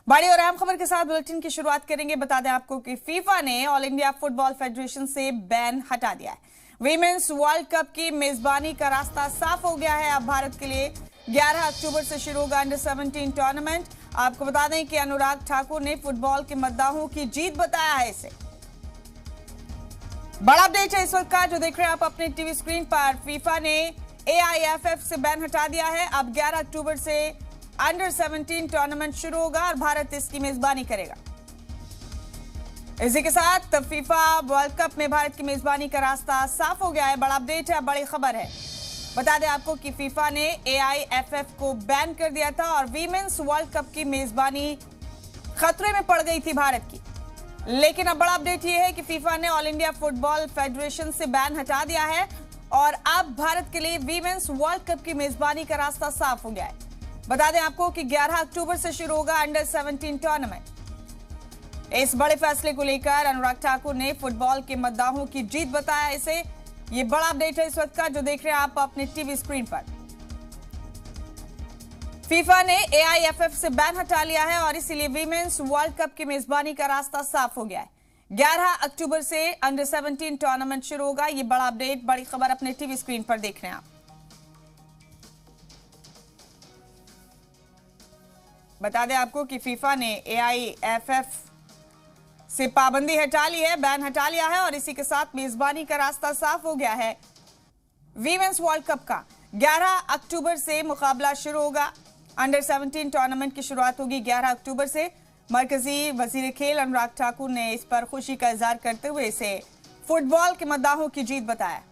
बड़ी और अहम खबर के साथ बुलेटिन की शुरुआत करेंगे। बता दें आपको कि फीफा ने ऑल इंडिया फुटबॉल फेडरेशन से बैन हटा दिया है। वीमेंस वर्ल्ड कप की मेजबानी का रास्ता साफ हो गया है। अब भारत के लिए 11 अक्टूबर से शुरू होगा अंडर 17 टूर्नामेंट। आपको बता दें कि अनुराग ठाकुर ने फुटबॉल के मद्दाहों की जीत बताया है इसे। बड़ा अपडेट है इस वक्त का जो देख रहे हैं आप अपने टीवी स्क्रीन पर। फीफा ने AIFF से बैन हटा दिया है। अब 11 अक्टूबर से अंडर 17 टूर्नामेंट शुरू होगा और भारत इसकी मेजबानी करेगा। इसी के साथ फीफा वर्ल्ड कप में भारत की मेजबानी का रास्ता साफ हो गया है। बड़ा अपडेट है, बड़ी खबर है। बता दें आपको कि फीफा ने AIFF को बैन कर दिया था और वीमेंस वर्ल्ड कप की मेजबानी खतरे में पड़ गई थी भारत की। लेकिन अब बड़ा अपडेट यह है कि फीफा ने ऑल इंडिया फुटबॉल फेडरेशन से बैन हटा दिया है और अब भारत के लिए वीमेंस वर्ल्ड कप की मेजबानी का रास्ता साफ हो गया है। बता दें आपको कि 11 अक्टूबर से शुरू होगा अंडर 17 टूर्नामेंट। इस बड़े फैसले को लेकर अनुराग ठाकुर ने फुटबॉल के मद्दाहों की जीत बताया इसे। ये बड़ा अपडेट है इस वक्त का जो देख रहे हैं आप अपने टीवी स्क्रीन पर। फीफा ने AIFF से बैन हटा लिया है और इसीलिए वीमेंस वर्ल्ड कप की मेजबानी का रास्ता साफ हो गया है। 11 अक्टूबर से अंडर 17 टूर्नामेंट शुरू होगा। ये बड़ा अपडेट, बड़ी खबर अपने टीवी स्क्रीन पर देख रहे हैं आप। बता दें आपको कि फीफा ने AIFF से पाबंदी हटा ली है, बैन हटा लिया है और इसी के साथ मेजबानी का रास्ता साफ हो गया है। वीमेंस वर्ल्ड कप का 11 अक्टूबर से मुकाबला शुरू होगा। अंडर 17 टूर्नामेंट की शुरुआत होगी 11 अक्टूबर से। मरकजी वजीर खेल अनुराग ठाकुर ने इस पर खुशी का इजहार करते हुए इसे फुटबॉल के मद्दाहों की जीत बताया।